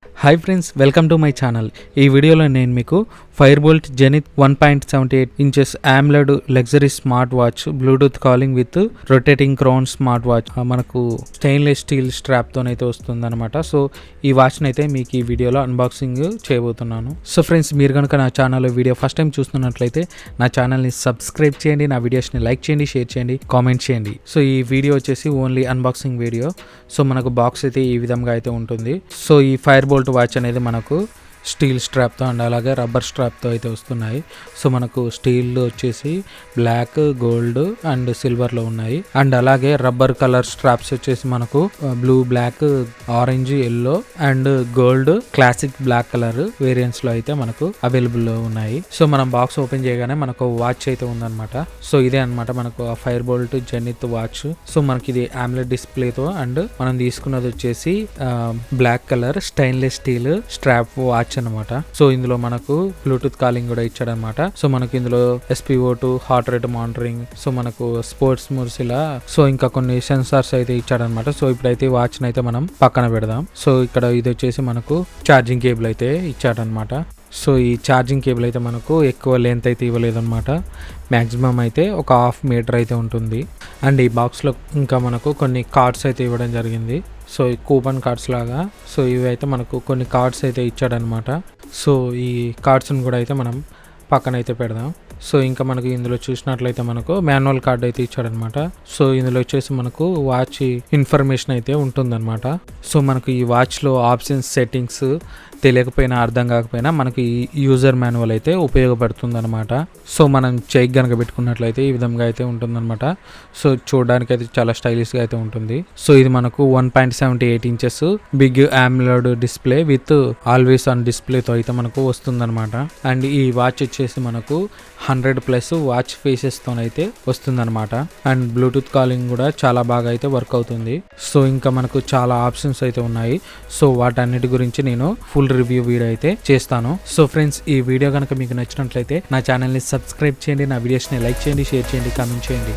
Hi friends, welcome to my channel. ఈ వీడియోలో నేను మీకు Fireboltt Zenith 1.78 inches AMOLED luxury smart watch Bluetooth calling with rotating crown smart watch మనకు stainless steel స్ట్రాప్తోనైతే వస్తుందన్నమాట. So ఈ వాచ్ని అయితే మీకు ఈ వీడియోలో అన్బాక్సింగ్ చేయబోతున్నాను. సో ఫ్రెండ్స్, మీరు కనుక నా ఛానల్లో వీడియో ఫస్ట్ టైం చూస్తున్నట్లయితే నా ఛానల్ని సబ్స్క్రైబ్ చేయండి, నా వీడియోస్ని లైక్ చేయండి, షేర్ చేయండి, కామెంట్ చేయండి. సో ఈ వీడియో వచ్చేసి ఓన్లీ అన్బాక్సింగ్ వీడియో. సో మనకు బాక్స్ అయితే ఈ విధంగా అయితే ఉంటుంది. సో ఈ ఫైర్బోల్ట్ వాచ్ అనేది మనకు స్టీల్ స్ట్రాప్తో అండ్ అలాగే రబ్బర్ స్ట్రాప్తో అయితే వస్తున్నాయి. సో మనకు స్టీల్ వచ్చేసి బ్లాక్, గోల్డ్ అండ్ సిల్వర్లో ఉన్నాయి. అండ్ అలాగే రబ్బర్ కలర్ స్ట్రాప్స్ వచ్చేసి మనకు blue, black, orange, yellow and gold, classic black colour వేరియంట్స్లో అయితే మనకు అవైలబుల్లో ఉన్నాయి. సో మనం బాక్స్ ఓపెన్ చేయగానే మనకు వాచ్ అయితే ఉందన్నమాట. సో ఇదే అనమాట మనకు ఆ ఫైర్బోల్ట్ జెనిత్ వాచ్. సో మనకి ఇది AMOLED డిస్ప్లేతో అండ్ మనం తీసుకున్నది వచ్చేసి black colour stainless steel strap watch అనమాట. సో ఇందులో మనకు బ్లూటూత్ కాలింగ్ కూడా ఇచ్చాడనమాట. సో మనకి ఇందులో SpO2 heart rate monitoring, so మనకు స్పోర్ట్స్ మోడ్స్ ఇలా, సో ఇంకా కొన్ని సెన్సార్స్ అయితే ఇచ్చాడనమాట. సో ఇప్పుడైతే వాచ్ అయితే మనం పక్కన పెడదాం. సో ఇక్కడ ఇది వచ్చేసి మనకు ఛార్జింగ్ కేబుల్ అయితే ఇచ్చాడనమాట. సో ఈ ఛార్జింగ్ కేబుల్ అయితే మనకు ఎక్కువ లెంత్ అయితే ఇవ్వలేదన్నమాట. మ్యాక్సిమం అయితే ఒక 1/2 మీటర్ అయితే ఉంటుంది. అండ్ ఈ బాక్స్లో ఇంకా మనకు కొన్ని కార్డ్స్ అయితే ఇవ్వడం జరిగింది. సో ఈ కూపన్ కార్డ్స్ లాగా. సో ఇవి అయితే మనకు కొన్ని కార్డ్స్ అయితే ఇచ్చాడనమాట. సో ఈ కార్డ్స్ని కూడా అయితే మనం పక్కన అయితే పెడదాం. సో ఇంకా మనకి ఇందులో చూసినట్లయితే మనకు మాన్యువల్ కార్డ్ అయితే ఇచ్చాడనమాట. సో ఇందులో వచ్చేసి మనకు వాచ్ ఇన్ఫర్మేషన్ అయితే ఉంటుందన్నమాట. సో మనకు ఈ వాచ్లో ఆప్షన్స్, సెట్టింగ్స్ తెలియకపోయినా అర్థం కాకపోయినా మనకి ఈ యూజర్ మాన్యువల్ అయితే ఉపయోగపడుతుంది అనమాట. సో మనం చెక్ కనుక పెట్టుకున్నట్లయితే ఈ విధంగా అయితే ఉంటుందన్నమాట. సో చూడడానికి అయితే చాలా స్టైలిష్గా అయితే ఉంటుంది. సో ఇది మనకు 1.78 inches big AMOLED display with always on డిస్ప్లేతో అయితే మనకు వస్తుందన్నమాట. అండ్ ఈ వాచ్ వచ్చేసి మనకు 100+ వాచ్ ఫేసెస్తో అయితే వస్తుందన్నమాట. అండ్ బ్లూటూత్ కాలింగ్ కూడా చాలా బాగా అయితే వర్క్ అవుతుంది. సో ఇంకా మనకు చాలా ఆప్షన్స్ అయితే ఉన్నాయి. సో వాటన్నిటి గురించి నేను ఫుల్ రివ్యూ వీడియో అయితే చేస్తాను. సో ఫ్రెండ్స్, ఈ వీడియో కనుక మీకు నచ్చినట్లయితే నా ఛానల్ని సబ్స్క్రైబ్ చేయండి, నా వీడియోస్ని లైక్ చేయండి, షేర్ చేయండి, కామెంట్ చేయండి.